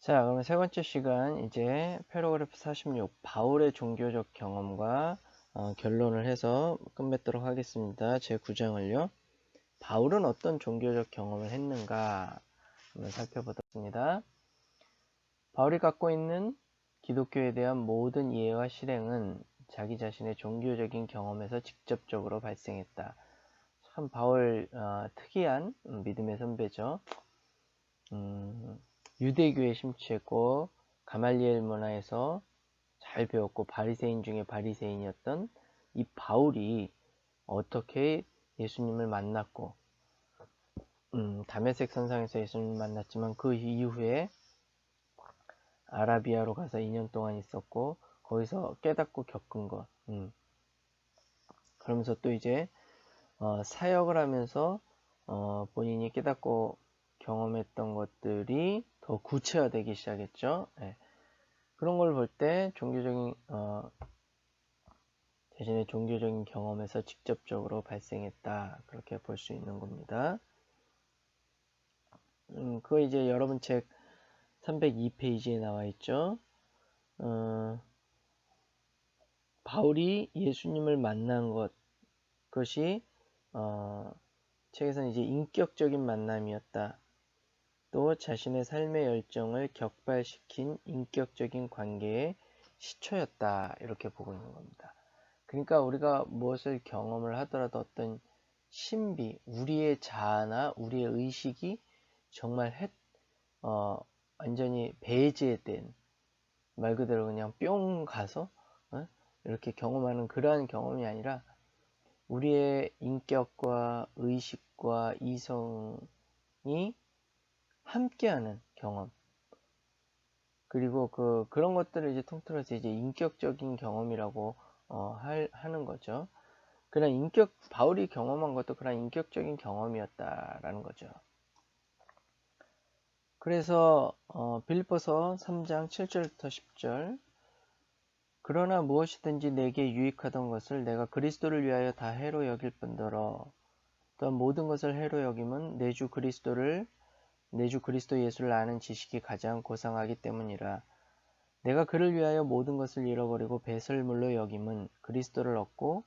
자, 그러면 세 번째 시간 이제 패러그래프 46 바울의 종교적 경험과 결론을 해서 끝맺도록 하겠습니다. 제 9장을요. 바울은 어떤 종교적 경험을 했는가 한번 살펴보겠습니다. 바울이 갖고 있는 기독교에 대한 모든 이해와 실행은 자기 자신의 종교적인 경험에서 직접적으로 발생했다. 참 바울 특이한 믿음의 선배죠. 유대교에 심취했고 가말리엘 문화에서 잘 배웠고 바리새인 중에 바리새인이었던 이 바울이 어떻게 예수님을 만났고 다메섹 선상에서 예수님을 만났지만 그 이후에 아라비아로 가서 2년 동안 있었고 거기서 깨닫고 겪은 것 그러면서 또 이제 사역을 하면서 본인이 깨닫고 경험했던 것들이 더 구체화되기 시작했죠. 네. 그런 걸 볼 때 자신의 종교적인 경험에서 직접적으로 발생했다. 그렇게 볼 수 있는 겁니다. 그거 이제 여러분 책 302페이지에 나와 있죠. 바울이 예수님을 만난 그것이 책에서는 이제 인격적인 만남이었다. 또 자신의 삶의 열정을 격발시킨 인격적인 관계의 시초였다. 이렇게 보고 있는 겁니다. 그러니까 우리가 무엇을 경험을 하더라도 어떤 신비, 우리의 자아나 우리의 의식이 정말 완전히 배제된 말 그대로 그냥 뿅 가서 이렇게 경험하는 그러한 경험이 아니라 우리의 인격과 의식과 이성이 함께하는 경험. 그리고 그런 것들을 이제 통틀어서 이제 인격적인 경험이라고 하는 거죠. 그런 바울이 경험한 것도 그런 인격적인 경험이었다라는 거죠. 그래서 빌립보서 3장 7절부터 10절 그러나 무엇이든지 내게 유익하던 것을 내가 그리스도를 위하여 다 해로 여길 뿐더러 또한 모든 것을 해로 여김은 내 주 그리스도 예수를 아는 지식이 가장 고상하기 때문이라. 내가 그를 위하여 모든 것을 잃어버리고 배설물로 여김은 그리스도를 얻고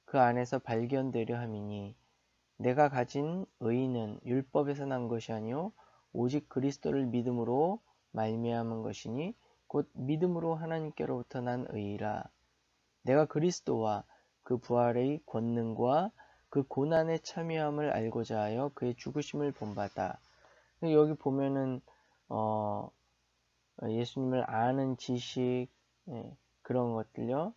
그 안에서 발견되려 함이니 내가 가진 의는 율법에서 난 것이 아니요 오직 그리스도를 믿음으로 말미암은 것이니 곧 믿음으로 하나님께로부터 난 의이라. 내가 그리스도와 그 부활의 권능과 그 고난의 참여함을 알고자 하여 그의 죽으심을 본받아. 여기 보면은 예수님을 아는 지식 그런 것들요.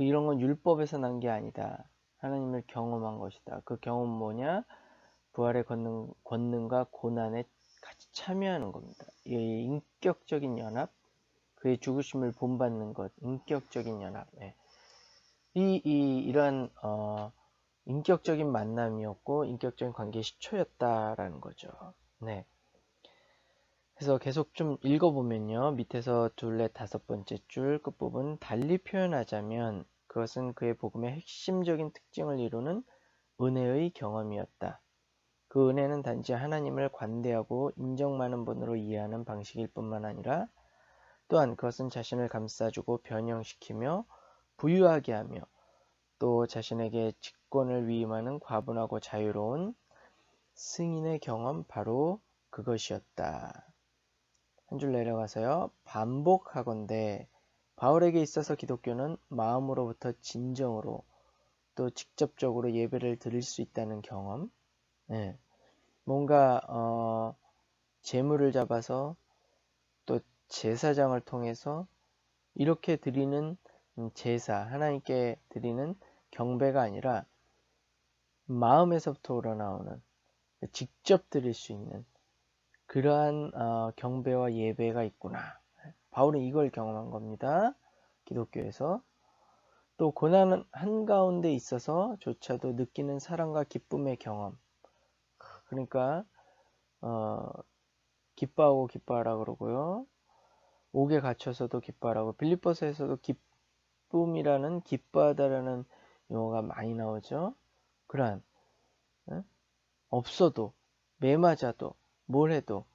이런 건 율법에서 난 게 아니다. 하나님을 경험한 것이다. 그 경험 뭐냐? 부활의 권능과 고난에 같이 참여하는 겁니다. 이 인격적인 연합, 그의 죽으심을 본받는 것, 인격적인 연합. 이러한 인격적인 만남이었고 인격적인 관계의 시초였다라는 거죠. 네. 그래서 계속 좀 읽어보면요. 밑에서 둘레 다섯 번째 줄 끝부분 달리 표현하자면 그것은 그의 복음의 핵심적인 특징을 이루는 은혜의 경험이었다. 그 은혜는 단지 하나님을 관대하고 인정 많은 분으로 이해하는 방식일 뿐만 아니라 또한 그것은 자신을 감싸주고 변형시키며 부유하게 하며 또 자신에게 직권을 위임하는 과분하고 자유로운 승인의 경험 바로 그것이었다. 한 줄 내려가서요. 반복하건대 바울에게 있어서 기독교는 마음으로부터 진정으로 또 직접적으로 예배를 드릴 수 있다는 경험. 뭔가 제물을 잡아서 또 제사장을 통해서 이렇게 드리는 제사, 하나님께 드리는 경배가 아니라 마음에서부터 우러나오는 직접 드릴 수 있는 그러한 경배와 예배가 있구나. 바울은 이걸 경험한 겁니다. 기독교에서. 또 고난 한가운데 있어서 조차도 느끼는 사랑과 기쁨의 경험. 그러니까 기뻐하라 그러고요. 옥에 갇혀서도 기뻐하라고. 빌립보서에서도 기뻐하다라는 용어가 많이 나오죠. 그러한 없어도 매 맞아도 뭘 해도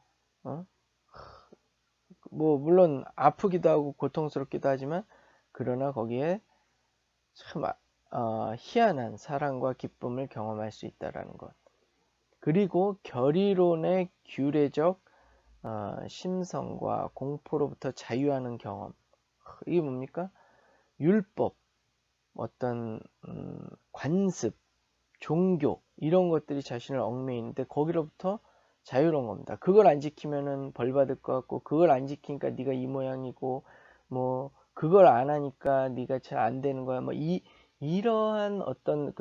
뭐 물론 아프기도 하고 고통스럽기도 하지만 그러나 거기에 참 희한한 사랑과 기쁨을 경험할 수 있다라는 것. 그리고 결의론의 규례적 심성과 공포로부터 자유하는 경험. 이게 뭡니까? 율법, 어떤 관습, 종교 이런 것들이 자신을 얽매이는데 거기로부터 자유로운 겁니다. 그걸 안 지키면은 벌 받을 것 같고 그걸 안 지키니까 네가 이 모양이고 뭐 그걸 안 하니까 네가 잘 안 되는 거야. 뭐 이러한 어떤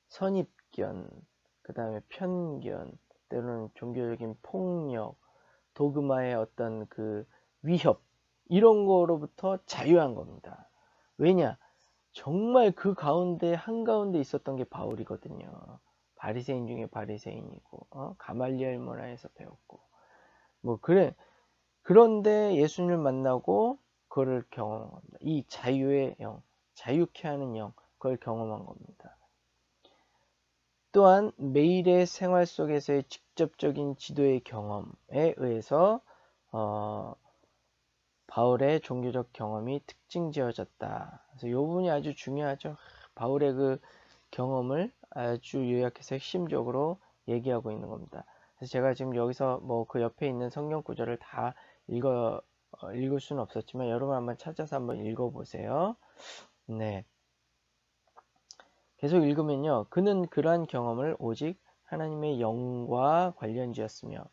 선입견, 그다음에 편견, 때로는 종교적인 폭력, 도그마의 어떤 그 위협 이런 거로부터 자유한 겁니다. 왜냐? 정말 그 가운데 한가운데 있었던 게 바울이거든요. 바리새인 중에 바리새인이고 가말리엘 문화에서 배웠고 뭐 그래. 그런데 예수님을 만나고 그거를 경험한 겁니다. 이 자유의 영, 자유케 하는 영, 그걸 경험한 겁니다. 또한 매일의 생활 속에서의 직접적인 지도의 경험에 의해서 바울의 종교적 경험이 특징 지어졌다. 그래서 이 부분이 아주 중요하죠. 바울의 그 경험을 아주 요약해서 핵심적으로 얘기하고 있는 겁니다. 그래서 제가 지금 여기서 뭐 그 옆에 있는 성경 구절을 다 읽을 수는 없었지만 여러분 한번 찾아서 한번 읽어보세요. 네. 계속 읽으면요. 그는 그러한 경험을 오직 하나님의 영과 관련지었으며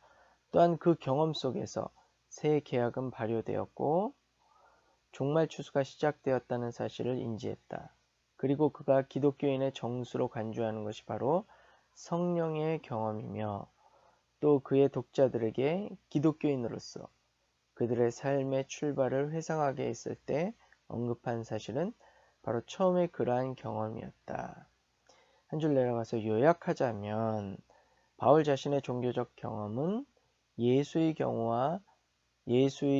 또한 그 경험 속에서 새 계약은 발효되었고 종말 추수가 시작되었다는 사실을 인지했다. 그리고 그가 기독교인의 정수로 간주하는 것이 바로 성령의 경험이며 또 그의 독자들에게 기독교인으로서 그들의 삶의 출발을 회상하게 했을 때 언급한 사실은 바로 처음에 그러한 경험이었다. 한 줄 내려가서 요약하자면 바울 자신의 종교적 경험은 예수의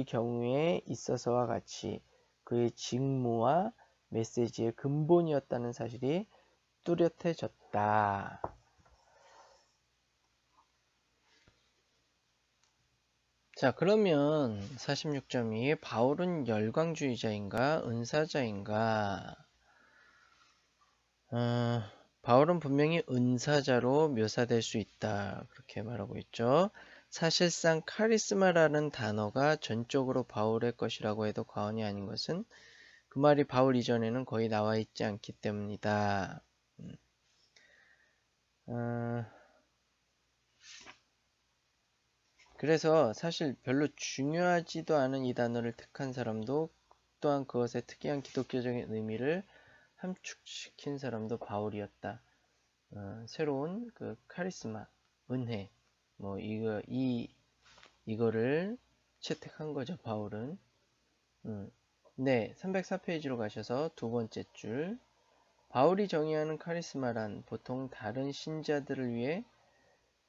경우에 있어서와 같이 그의 직무와 메시지의 근본이었다는 사실이 뚜렷해졌다. 자, 그러면 46.2 바울은 열광주의자인가 은사자인가? 바울은 분명히 은사자로 묘사될 수 있다. 그렇게 말하고 있죠. 사실상 카리스마라는 단어가 전적으로 바울의 것이라고 해도 과언이 아닌 것은 그 말이 바울 이전에는 거의 나와 있지 않기 때문이다. 그래서 사실 별로 중요하지도 않은 이 단어를 택한 사람도 또한 그것의 특이한 기독교적인 의미를 함축시킨 사람도 바울이었다. 새로운 그 카리스마, 은혜, 뭐 이거를 채택한 거죠, 바울은. 네, 304페이지로 가셔서 두 번째 줄. 바울이 정의하는 카리스마란 보통 다른 신자들을 위해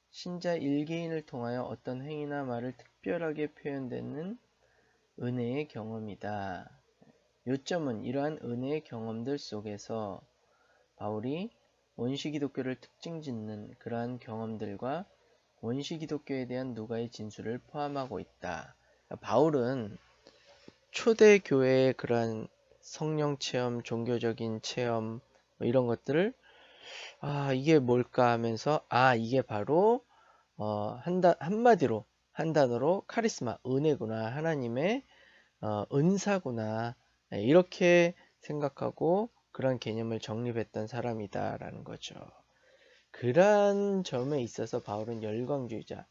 신자 일개인을 통하여 어떤 행위나 말을 특별하게 표현되는 은혜의 경험이다. 요점은 이러한 은혜의 경험들 속에서 바울이 원시 기독교를 특징 짓는 그러한 경험들과 원시 기독교에 대한 누가의 진술을 포함하고 있다. 바울은 초대 교회의 그러한 성령 체험, 종교적인 체험 뭐 이런 것들을 이게 뭘까 하면서 이게 바로 한마디로 한 단어로 카리스마, 은혜구나, 하나님의 은사구나 이렇게 생각하고 그런 개념을 정립했던 사람이다라는 거죠. 그러한 점에 있어서 바울은 열광주의자.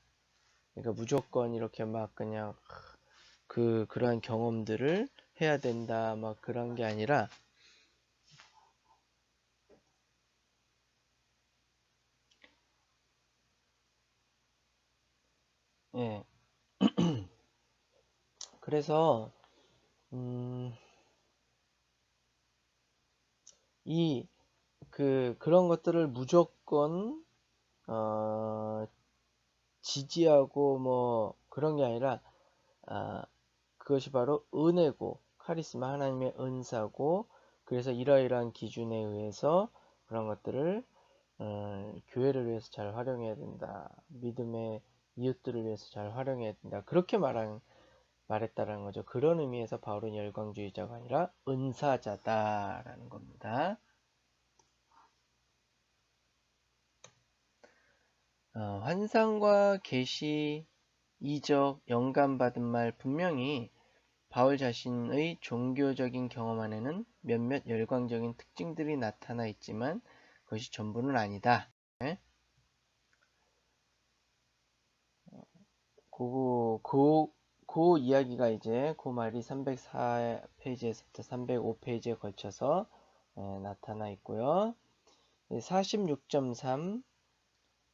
그러니까 무조건 이렇게 막 그냥 그러한 경험들을 해야 된다 막 그런 게 아니라 예. 그래서 그런 것들을 무조건 지지하고 뭐 그런 게 아니라 그것이 바로 은혜고 카리스마 하나님의 은사고 그래서 이러이러한 기준에 의해서 그런 것들을 교회를 위해서 잘 활용해야 된다. 믿음의 이웃들을 위해서 잘 활용해야 된다. 그렇게 말하는 말했다라는 거죠. 그런 의미에서 바울은 열광주의자가 아니라 은사자다라는 겁니다. 환상과 계시, 이적, 영감받은 말 분명히 바울 자신의 종교적인 경험 안에는 몇몇 열광적인 특징들이 나타나 있지만 그것이 전부는 아니다. 네? 그 이야기가 이제 그 말이 304페이지에서부터 305페이지에 걸쳐서 나타나 있고요. 46.3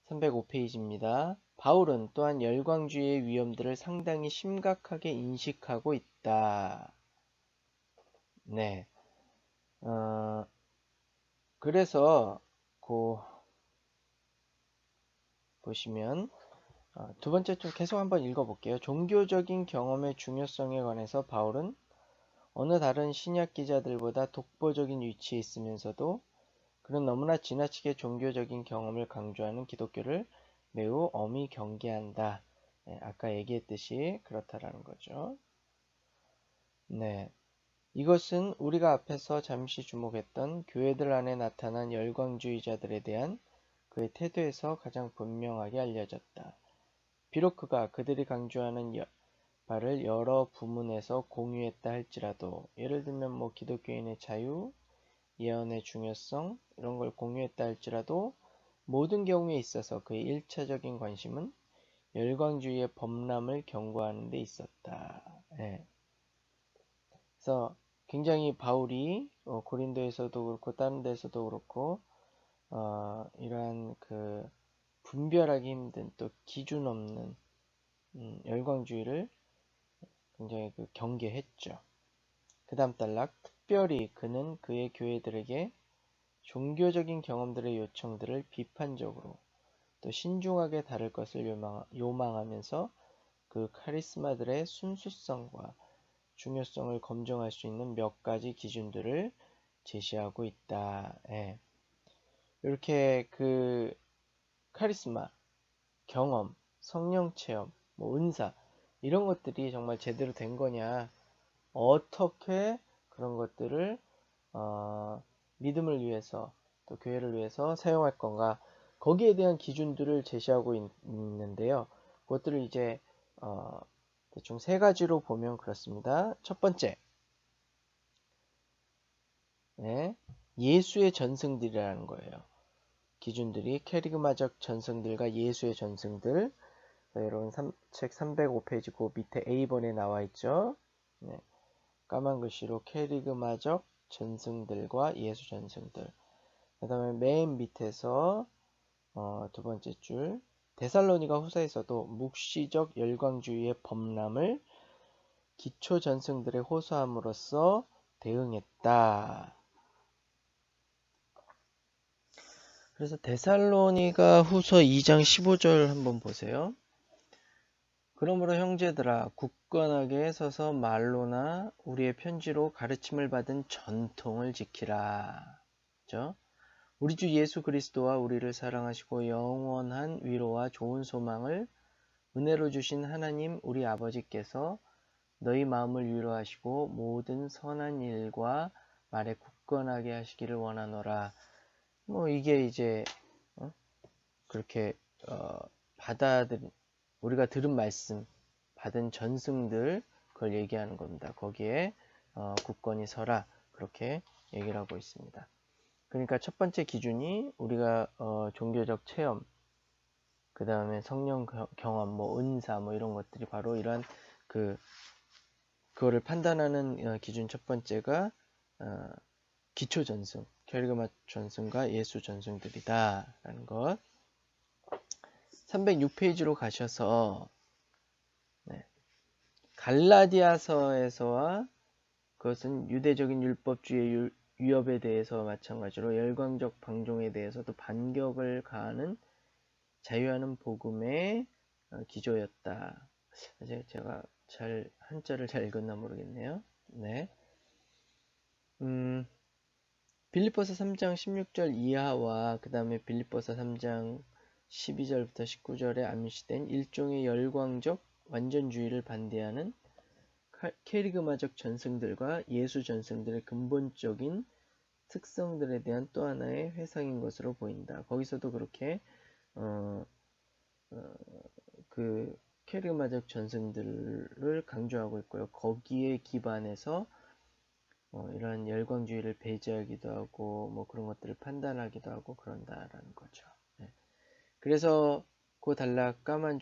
305페이지입니다. 바울은 또한 열광주의의 위험들을 상당히 심각하게 인식하고 있다. 네. 그래서 보시면 두 번째 좀 계속 한번 읽어볼게요. 종교적인 경험의 중요성에 관해서 바울은 어느 다른 신약 기자들보다 독보적인 위치에 있으면서도 그는 너무나 지나치게 종교적인 경험을 강조하는 기독교를 매우 엄히 경계한다. 네, 아까 얘기했듯이 그렇다라는 거죠. 네, 이것은 우리가 앞에서 잠시 주목했던 교회들 안에 나타난 열광주의자들에 대한 그의 태도에서 가장 분명하게 알려졌다. 비록 그가 그들이 강조하는 바를 여러 부문에서 공유했다 할지라도, 예를 들면 뭐 기독교인의 자유, 예언의 중요성 이런 걸 공유했다 할지라도 모든 경우에 있어서 그의 1차적인 관심은 열광주의의 범람을 경고하는 데 있었다. 네. 그래서 굉장히 바울이 고린도에서도 그렇고 다른 데서도 그렇고 이러한 그 분별하기 힘든 또 기준 없는 열광주의를 굉장히 경계했죠. 그 다음 단락, 특별히 그는 그의 교회들에게 종교적인 경험들의 요청들을 비판적으로 또 신중하게 다룰 것을 요망하면서 그 카리스마들의 순수성과 중요성을 검증할 수 있는 몇 가지 기준들을 제시하고 있다. 예. 이렇게 그 카리스마, 경험, 성령 체험, 뭐 은사 이런 것들이 정말 제대로 된 거냐, 어떻게 그런 것들을 믿음을 위해서 또 교회를 위해서 사용할 건가, 거기에 대한 기준들을 제시하고 있는데요. 그것들을 이제 대충 세 가지로 보면 그렇습니다. 첫 번째, 네, 예수의 전승들이라는 거예요. 기준들이 캐리그마적 전승들과 예수의 전승들. 여러분 책 305페이지 그 밑에 A번에 나와 있죠. 네, 까만 글씨로 캐리그마적 전승들과 예수 전승들. 그 다음에 맨 밑에서 두 번째 줄, 데살로니가 후서에서도 묵시적 열광주의의 범람을 기초 전승들의 호소함으로써 대응했다. 그래서 데살로니가 후서 2장 15절 한번 보세요. 그러므로 형제들아, 굳건하게 서서 말로나 우리의 편지로 가르침을 받은 전통을 지키라. 그죠? 우리 주 예수 그리스도와 우리를 사랑하시고 영원한 위로와 좋은 소망을 은혜로 주신 하나님 우리 아버지께서 너희 마음을 위로하시고 모든 선한 일과 말에 굳건하게 하시기를 원하노라. 뭐 이게 이제 그렇게 우리가 들은 말씀 받은 전승들 그걸 얘기하는 겁니다. 거기에 굳건히 서라 그렇게 얘기를 하고 있습니다. 그러니까 첫 번째 기준이 우리가 종교적 체험, 그 다음에 성령 경험, 뭐 은사, 뭐 이런 것들이 바로 이러한 그거를 판단하는 기준 첫 번째가 기초 전승, 캐리그마 전승과 예수 전승들이다라는 것. 306페이지로 가셔서 네, 갈라디아서에서와 그것은 유대적인 율법주의 위협에 대해서 마찬가지로 열광적 방종에 대해서도 반격을 가하는 자유하는 복음의 기조였다. 제가 한자를 잘 읽었나 모르겠네요. 네. 빌립보서 3장 16절 이하와 그 다음에 빌립보서 3장 12절부터 19절에 암시된 일종의 열광적 완전주의를 반대하는 케리그마적 전승들과 예수 전승들의 근본적인 특성들에 대한 또 하나의 회상인 것으로 보인다. 거기서도 그렇게 어, 그 케르마적 전승들을 강조하고 있고요. 거기에 기반해서 이런 열광주의를 배제하기도 하고 뭐 그런 것들을 판단하기도 하고 그런다라는 거죠. 네. 그래서 그 단락 까만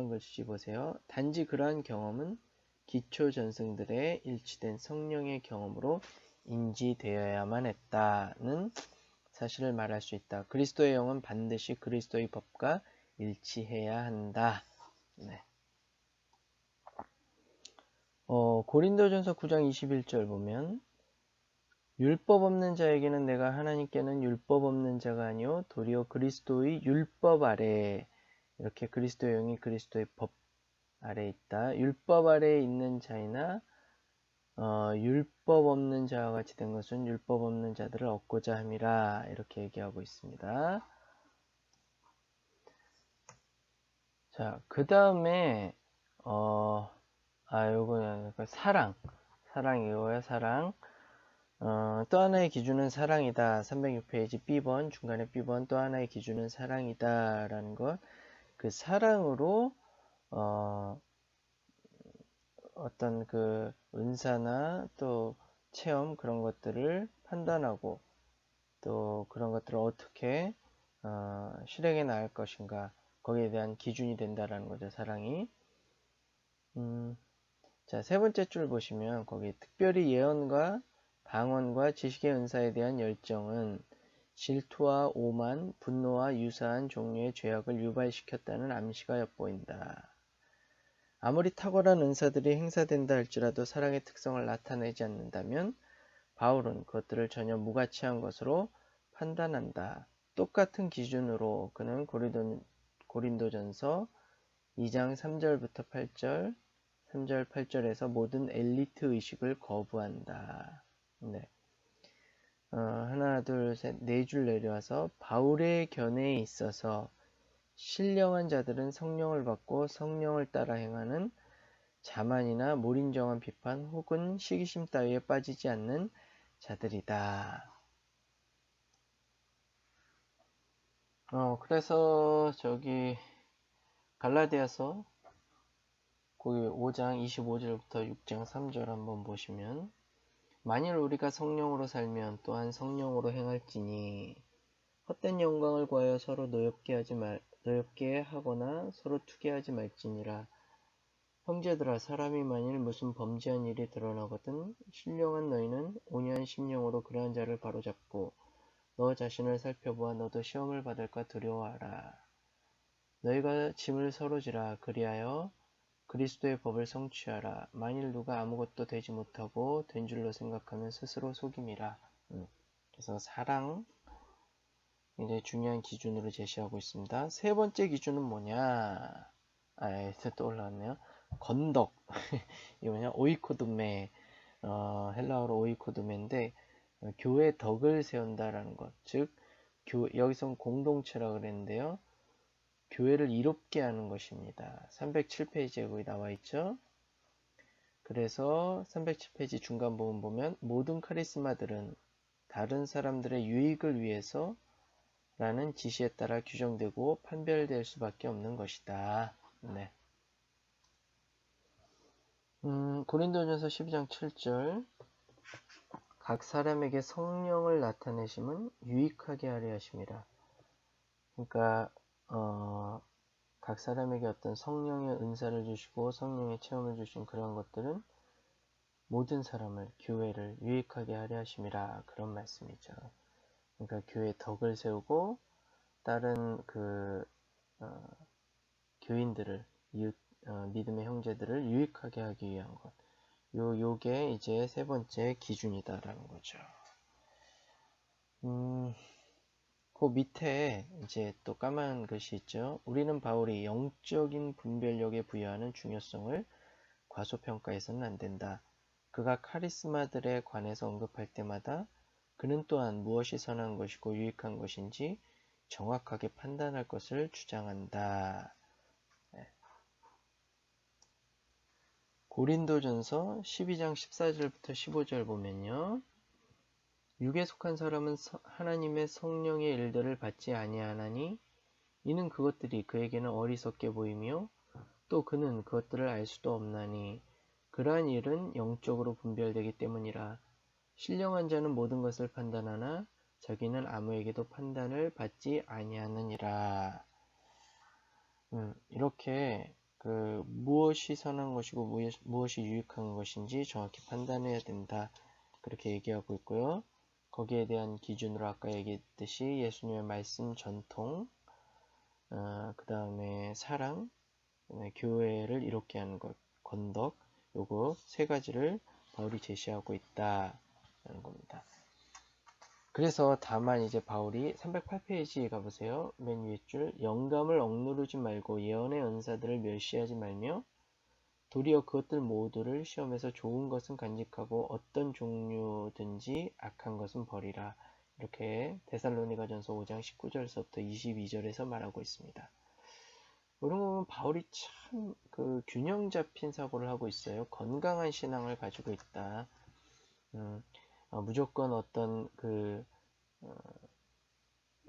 글씨 보세요. 단지 그러한 경험은 기초 전승들의 일치된 성령의 경험으로 인지되어야만 했다는 사실을 말할 수 있다. 그리스도의 영은 반드시 그리스도의 법과 일치해야 한다. 네. 고린도전서 9장 21절 보면 율법 없는 자에게는 내가 하나님께는 율법 없는 자가 아니요 도리어 그리스도의 율법 아래 이렇게 그리스도의 영이 그리스도의 법 아래 있다. 율법 아래에 있는 자이나 율법 없는 자와 같이 된 것은 율법 없는 자들을 얻고자 함이라 이렇게 얘기하고 있습니다. 자, 그 다음에 요거는 사랑 이거야 사랑. 또 하나의 기준은 사랑이다. 306페이지 B번 중간에 B번 또 하나의 기준은 사랑이다 라는 것. 그 사랑으로 어떤 그 은사나 또 체험 그런 것들을 판단하고 또 그런 것들을 어떻게 실행해 나갈 것인가 거기에 대한 기준이 된다라는 거죠. 사랑이. 자, 세 번째 줄 보시면 거기 특별히 예언과 방언과 지식의 은사에 대한 열정은 질투와 오만, 분노와 유사한 종류의 죄악을 유발시켰다는 암시가 엿보인다. 아무리 탁월한 은사들이 행사된다 할지라도 사랑의 특성을 나타내지 않는다면 바울은 그것들을 전혀 무가치한 것으로 판단한다. 똑같은 기준으로 그는 고린도전서 2장 3절부터 8절, 3절 8절에서 모든 엘리트 의식을 거부한다. 네. 하나 둘 셋 네 줄 내려와서 바울의 견해에 있어서 신령한 자들은 성령을 받고 성령을 따라 행하는 자만이나 몰인정한 비판 혹은 시기심 따위에 빠지지 않는 자들이다. 그래서 저기 갈라디아서 거기 5장 25절부터 6장 3절 한번 보시면 만일 우리가 성령으로 살면 또한 성령으로 행할지니 헛된 영광을 구하여 서로 노엽게 하거나 서로 투기하지 말지니라. 형제들아 사람이 만일 무슨 범죄한 일이 드러나거든 신령한 너희는 온유한 심령으로 그러한 자를 바로잡고 너 자신을 살펴보아 너도 시험을 받을까 두려워하라. 너희가 짐을 서로 지라. 그리하여 그리스도의 법을 성취하라. 만일 누가 아무것도 되지 못하고 된 줄로 생각하면 스스로 속임이라. 그래서 사랑 굉장히 중요한 기준으로 제시하고 있습니다. 세 번째 기준은 뭐냐? 또 올라왔네요. 건덕. 이게 뭐냐? 오이코드메. 헬라어로 오이코드메인데 교회 덕을 세운다라는 것. 즉 여기선 공동체라 그랬는데요. 교회를 이롭게 하는 것입니다. 307페이지에 거기 나와 있죠. 그래서 307페이지 중간 부분 보면 모든 카리스마들은 다른 사람들의 유익을 위해서 라는 지시에 따라 규정되고 판별될 수밖에 없는 것이다. 네. 고린도전서 12장 7절 각 사람에게 성령을 나타내심은 유익하게 하려 하심이라. 그러니까 각 사람에게 어떤 성령의 은사를 주시고 성령의 체험을 주신 그런 것들은 모든 사람을 교회를 유익하게 하려 하심이라 그런 말씀이죠. 그러니까 교회의 덕을 세우고 다른 교인들을 믿음의 형제들을 유익하게 하기 위한 것. 요게 이제 세 번째 기준이다라는 거죠. 그 밑에 이제 또 까만 글씨 있죠. 우리는 바울이 영적인 분별력에 부여하는 중요성을 과소평가해서는 안 된다. 그가 카리스마들에 관해서 언급할 때마다 그는 또한 무엇이 선한 것이고 유익한 것인지 정확하게 판단할 것을 주장한다. 네. 고린도전서 12장 14절부터 15절 보면요. 육에 속한 사람은 하나님의 성령의 일들을 받지 아니하나니 이는 그것들이 그에게는 어리석게 보이며 또 그는 그것들을 알 수도 없나니 그러한 일은 영적으로 분별되기 때문이라. 신령한 자는 모든 것을 판단하나 자기는 아무에게도 판단을 받지 아니하느니라. 이렇게 무엇이 선한 것이고 무엇이 유익한 것인지 정확히 판단해야 된다. 그렇게 얘기하고 있고요. 거기에 대한 기준으로 아까 얘기했듯이 예수님의 말씀, 전통, 그 다음에 사랑, 교회를 이롭게 하는 것, 건덕, 요거 세 가지를 바울이 제시하고 있다라는 겁니다. 그래서 다만 이제 바울이 308페이지에 가보세요. 맨 위에 줄 영감을 억누르지 말고 예언의 은사들을 멸시하지 말며 도리어 그것들 모두를 시험해서 좋은 것은 간직하고 어떤 종류든지 악한 것은 버리라. 이렇게 데살로니가전서 5장 19절에서부터 22절에서 말하고 있습니다. 그런 거 보면 바울이 참 균형 잡힌 사고를 하고 있어요. 건강한 신앙을 가지고 있다. 무조건 어떤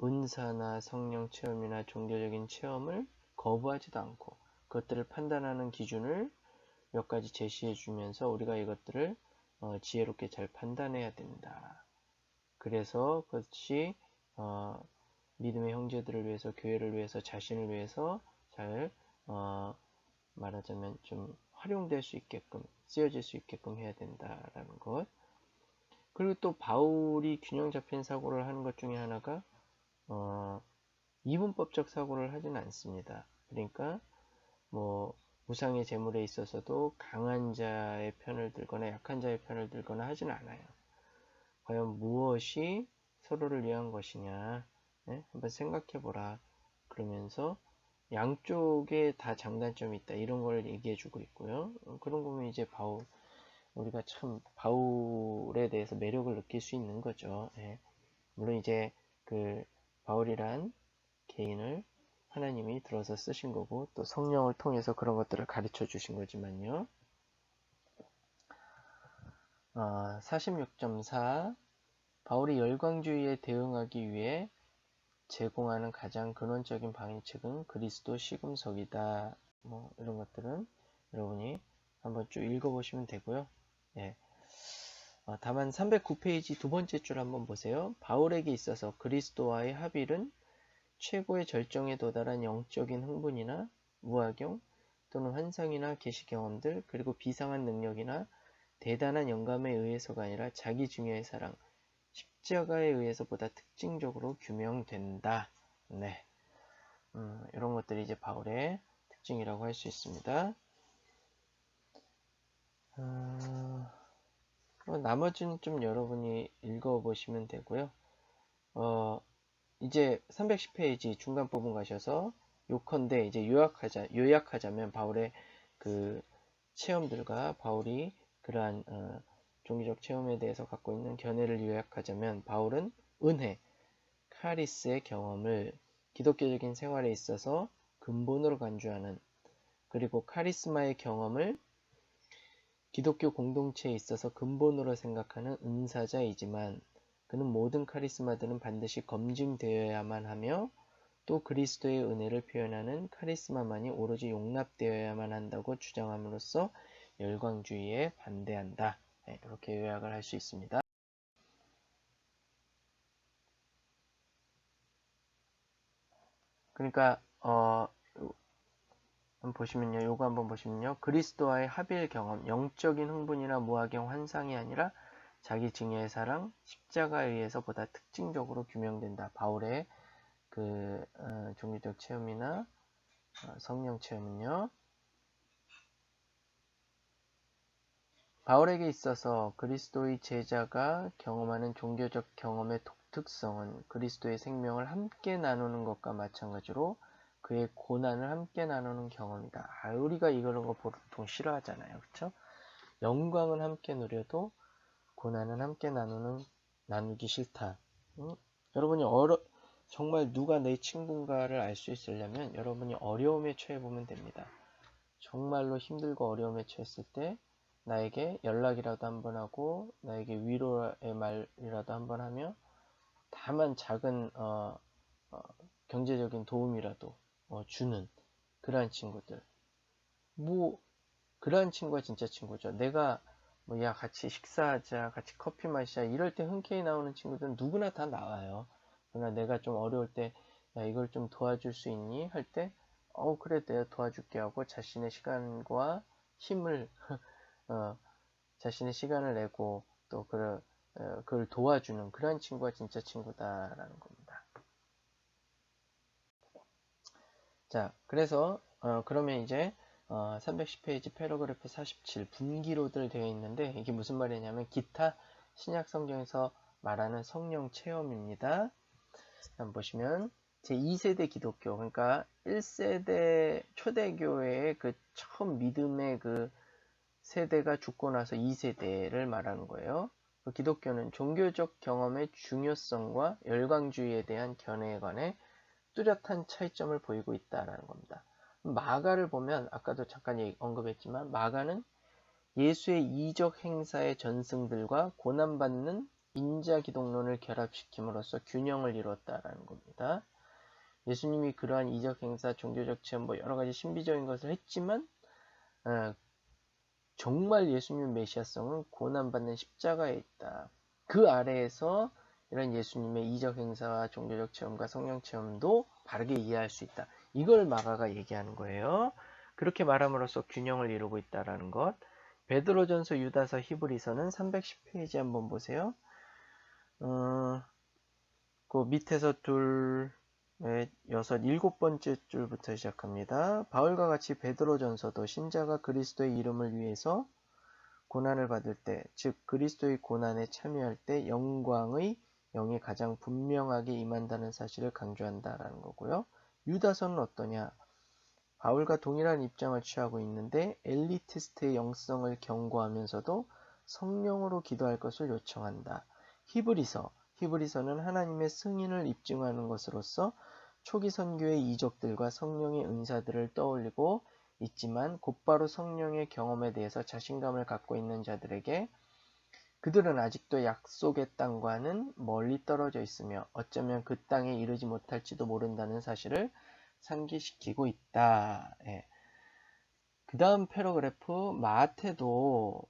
은사나 성령 체험이나 종교적인 체험을 거부하지도 않고 그것들을 판단하는 기준을 몇 가지 제시해 주면서 우리가 이것들을 지혜롭게 잘 판단해야 된다. 그래서 그것이 믿음의 형제들을 위해서, 교회를 위해서, 자신을 위해서 잘 말하자면 좀 활용될 수 있게끔, 쓰여질 수 있게끔 해야 된다라는 것. 그리고 또 바울이 균형 잡힌 사고를 하는 것 중에 하나가 이분법적 사고를 하지는 않습니다. 그러니까 뭐 우상의 제물에 있어서도 강한 자의 편을 들거나 약한 자의 편을 들거나 하지는 않아요. 과연 무엇이 서로를 위한 것이냐, 네? 한번 생각해보라. 그러면서 양쪽에 다 장단점이 있다. 이런 걸 얘기해주고 있고요. 그런 거 보면 이제 우리가 참 바울에 대해서 매력을 느낄 수 있는 거죠. 네. 물론 이제 바울이란 개인을 하나님이 들어서 쓰신 거고 또 성령을 통해서 그런 것들을 가르쳐 주신 거지만요. 46.4 바울이 열광주의에 대응하기 위해 제공하는 가장 근원적인 방해책은 그리스도 시금석이다. 뭐 이런 것들은 여러분이 한번 쭉 읽어보시면 되고요. 예. 다만 309페이지 두 번째 줄 한번 보세요. 바울에게 있어서 그리스도와의 합일은 최고의 절정에 도달한 영적인 흥분이나 무화경 또는 환상이나 계시 경험들 그리고 비상한 능력이나 대단한 영감에 의해서가 아니라 자기 중요의 사랑, 십자가에 의해서 보다 특징적으로 규명된다. 네, 이런 것들이 이제 바울의 특징이라고 할 수 있습니다. 나머지는 좀 여러분이 읽어보시면 되고요. 이제 310페이지 중간 부분 가셔서 요컨대 이제 요약하자면 바울의 체험들과 바울이 그러한 종교적 체험에 대해서 갖고 있는 견해를 요약하자면 바울은 은혜, 카리스의 경험을 기독교적인 생활에 있어서 근본으로 간주하는 그리고 카리스마의 경험을 기독교 공동체에 있어서 근본으로 생각하는 은사자이지만 그는 모든 카리스마들은 반드시 검증되어야만 하며 또 그리스도의 은혜를 표현하는 카리스마만이 오로지 용납되어야만 한다고 주장함으로써 열광주의에 반대한다. 네, 이렇게 요약을 할 수 있습니다. 그러니까 요거 한번 보시면요. 그리스도와의 합일 경험, 영적인 흥분이나 무화경 환상이 아니라 자기 증여의 사랑, 십자가에 의해서 보다 특징적으로 규명된다. 바울의 종교적 체험이나 성령 체험은요. 바울에게 있어서 그리스도의 제자가 경험하는 종교적 경험의 독특성은 그리스도의 생명을 함께 나누는 것과 마찬가지로 그의 고난을 함께 나누는 경험이다. 우리가 이런 거 보통 싫어하잖아요. 그렇죠? 영광은 함께 누려도 고난은 함께 나누기 싫다. 여러분이 정말 누가 내 친구인가를 알 수 있으려면 여러분이 어려움에 처해 보면 됩니다. 정말로 힘들고 어려움에 처했을 때 나에게 연락이라도 한번 하고 나에게 위로의 말이라도 한번 하며 다만 작은 경제적인 도움이라도 주는 그러한 친구들. 뭐 그러한 친구가 진짜 친구죠. 내가 뭐 야 같이 식사하자, 같이 커피 마시자 이럴 때 흔쾌히 나오는 친구들은 누구나 다 나와요. 그러나 내가 좀 어려울 때 야 이걸 좀 도와줄 수 있니? 할 때 그래 내가 도와줄게 하고 자신의 시간과 힘을 어, 자신의 시간을 내고 또 그걸 도와주는 그러한 친구가 진짜 친구다라는 겁니다. 자, 그래서 그러면 이제 310페이지 패러그래프 47 분기로들 되어 있는데 이게 무슨 말이냐면 기타 신약 성경에서 말하는 성령 체험입니다. 한번 보시면 제2세대 기독교 그러니까 1세대 초대교회의 그 처음 믿음의 그 세대가 죽고 나서 2세대를 말하는 거예요. 그 기독교는 종교적 경험의 중요성과 열광주의에 대한 견해에 관해 뚜렷한 차이점을 보이고 있다는 겁니다. 마가를 보면 아까도 잠깐 언급했지만 마가는 예수의 이적 행사의 전승들과 고난받는 인자 기독론을 결합시킴으로써 균형을 이뤘다라는 겁니다. 예수님이 그러한 이적 행사, 종교적 체험, 뭐 여러 가지 신비적인 것을 했지만 정말 예수님의 메시아성은 고난받는 십자가에 있다. 그 아래에서 이런 예수님의 이적 행사와 종교적 체험과 성령 체험도 바르게 이해할 수 있다. 이걸 마가가 얘기하는 거예요. 그렇게 말함으로써 균형을 이루고 있다라는 것. 베드로전서, 유다서, 히브리서는 310페이지 한번 보세요. 그 밑에서 둘, 넷, 여섯, 일곱 번째 줄부터 시작합니다. 바울과 같이 베드로전서도 신자가 그리스도의 이름을 위해서 고난을 받을 때, 즉 그리스도의 고난에 참여할 때 영광의 영이 가장 분명하게 임한다는 사실을 강조한다라는 거고요. 유다서는 어떠냐? 바울과 동일한 입장을 취하고 있는데 엘리티스트의 영성을 경고하면서도 성령으로 기도할 것을 요청한다. 히브리서는 하나님의 승인을 입증하는 것으로서 초기 선교의 이적들과 성령의 은사들을 떠올리고 있지만 곧바로 성령의 경험에 대해서 자신감을 갖고 있는 자들에게 그들은 아직도 약속의 땅과는 멀리 떨어져 있으며 어쩌면 그 땅에 이르지 못할지도 모른다는 사실을 상기시키고 있다. 예. 그 다음 패러그래프 마태도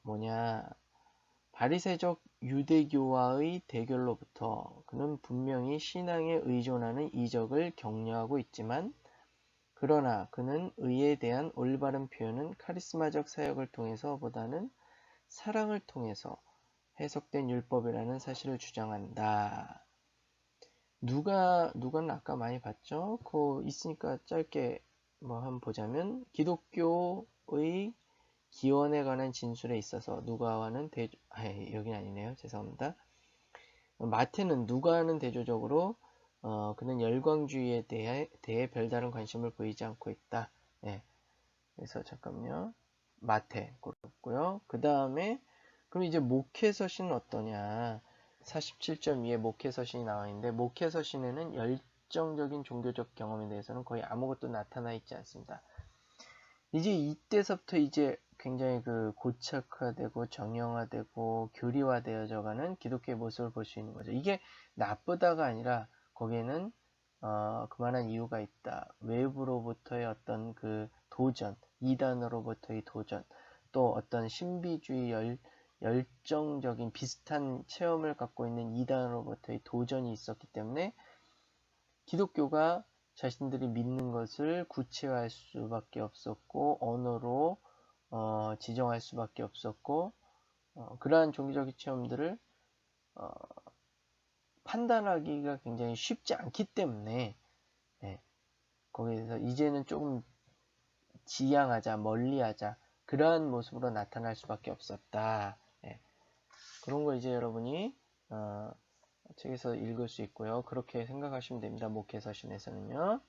바리새적 유대교와의 대결로부터 그는 분명히 신앙에 의존하는 이적을 격려하고 있지만 그러나 그는 의에 대한 올바른 표현은 카리스마적 사역을 통해서보다는 사랑을 통해서 해석된 율법이라는 사실을 주장한다. 누가는 아까 많이 봤죠? 그거 있으니까 짧게 한번 보자면 기독교의 기원에 관한 진술에 있어서 누가와는 여긴 아니네요. 죄송합니다. 마태는 누가는 대조적으로 그는 열광주의에 대해 별다른 관심을 보이지 않고 있다. 네. 그래서 잠깐만요. 마태 그렇고요. 그 다음에 그럼 이제 목회서신은 어떠냐? 47.2에 목회서신이 나와 있는데 목회서신에는 열정적인 종교적 경험에 대해서는 거의 아무것도 나타나 있지 않습니다. 이제 이때서부터 이제 굉장히 고착화되고 정형화되고 교리화되어져가는 기독교의 모습을 볼 수 있는 거죠. 이게 나쁘다가 아니라 거기에는 그만한 이유가 있다. 외부로부터의 어떤 도전, 이단으로부터의 도전, 또 어떤 신비주의 열정적인 비슷한 체험을 갖고 있는 이단으로부터의 도전이 있었기 때문에 기독교가 자신들이 믿는 것을 구체화할 수밖에 없었고 언어로 지정할 수밖에 없었고 그러한 종교적 체험들을 판단하기가 굉장히 쉽지 않기 때문에 거기에서 이제는 조금 지양하자, 멀리하자 그러한 모습으로 나타날 수밖에 없었다. 그런 거 이제 여러분이 책에서 읽을 수 있고요. 그렇게 생각하시면 됩니다. 목회서신에서는요.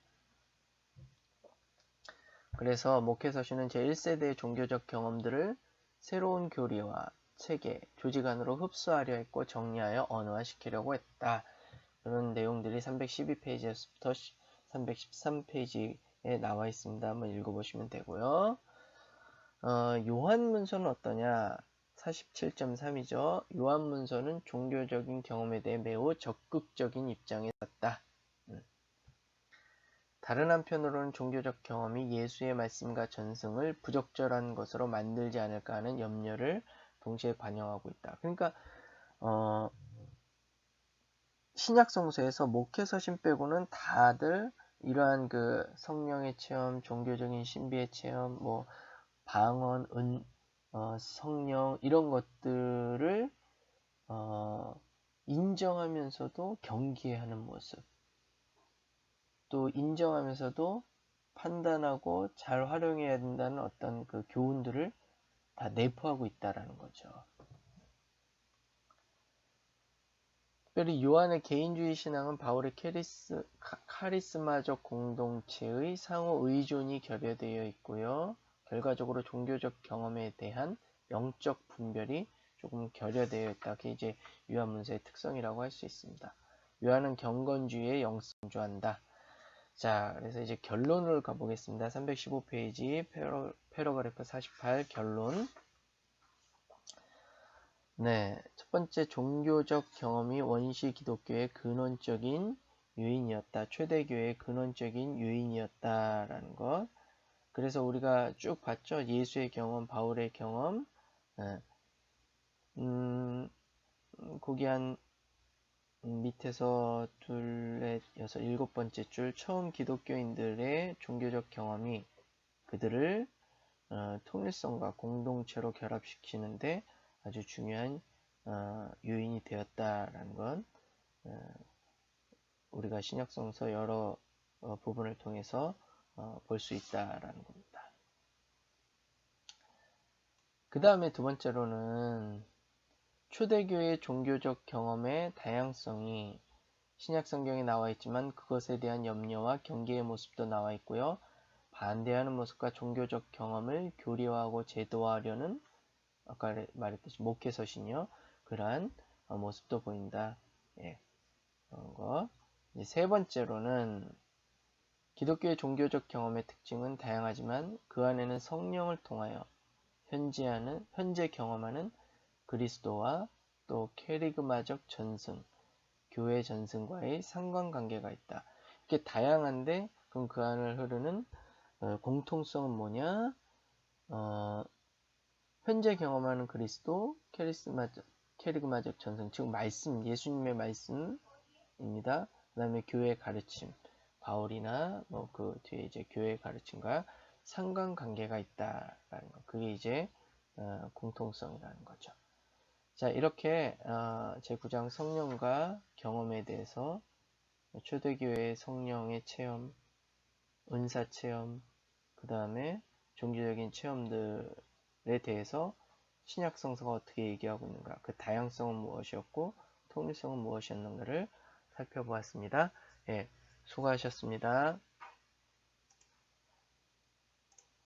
그래서 목회서신은 제1세대의 종교적 경험들을 새로운 교리와 체계, 조직 안으로 흡수하려 했고 정리하여 언어화시키려고 했다. 이런 내용들이 312페이지에서부터 313페이지에 나와 있습니다. 한번 읽어보시면 되고요. 요한문서는 어떠냐? 47.3이죠. 요한문서는 종교적인 경험에 대해 매우 적극적인 입장에 섰다. 다른 한편으로는 종교적 경험이 예수의 말씀과 전승을 부적절한 것으로 만들지 않을까 하는 염려를 동시에 반영하고 있다. 그러니까 신약성서에서 목회서신 빼고는 다들 이러한 그 성령의 체험, 종교적인 신비의 체험, 뭐 방언, 성령 이런 것들을 인정하면서도 경계하는 모습, 또 인정하면서도 판단하고 잘 활용해야 된다는 어떤 그 교훈들을 다 내포하고 있다라는 거죠. 특별히 요한의 개인주의 신앙은 바울의 카리스마적 공동체의 상호 의존이 결여되어 있고요. 결과적으로 종교적 경험에 대한 영적 분별이 조금 결여되어 있다. 그게 이제 요한문서의 특성이라고 할 수 있습니다. 요한은 경건주의에 영성주한다. 자, 그래서 이제 결론을 가보겠습니다. 315페이지 패러그래프 48 결론. 네, 첫 번째 종교적 경험이 원시 기독교의 근원적인 요인이었다. 초대교회의 근원적인 요인이었다라는 것. 그래서 우리가 쭉 봤죠. 예수의 경험, 바울의 경험. 네. 거기 한 밑에서 둘, 넷, 여섯, 일곱 번째 줄 처음 기독교인들의 종교적 경험이 그들을 통일성과 공동체로 결합시키는데 아주 중요한 요인이 되었다라는 건 우리가 신약성서 여러 부분을 통해서 볼 수 있다라는 겁니다. 그 다음에 두 번째로는 초대교회의 종교적 경험의 다양성이 신약성경에 나와 있지만 그것에 대한 염려와 경계의 모습도 나와 있고요. 반대하는 모습과 종교적 경험을 교리화하고 제도화하려는 아까 말했듯이 목회서신이요. 그러한 모습도 보인다. 예, 그런 거. 이제 세 번째로는 기독교의 종교적 경험의 특징은 다양하지만 그 안에는 성령을 통하여 현재 경험하는 그리스도와 또 캐리그마적 전승, 교회 전승과의 상관관계가 있다. 이렇게 다양한데 그럼 그 안을 흐르는 공통성은 뭐냐? 현재 경험하는 그리스도, 캐리그마적 전승, 즉 말씀, 예수님의 말씀입니다. 그 다음에 교회의 가르침, 바울이나 뭐 그 뒤에 이제 교회의 가르침과 상관관계가 있다라는 거. 그게 이제 공통성이라는 거죠. 자, 이렇게 제9장 성령과 경험에 대해서 초대교회의 성령의 체험, 은사 체험, 그 다음에 종교적인 체험들에 대해서 신약성서가 어떻게 얘기하고 있는가, 그 다양성은 무엇이었고 통일성은 무엇이었는가를 살펴보았습니다. 예, 수고하셨습니다.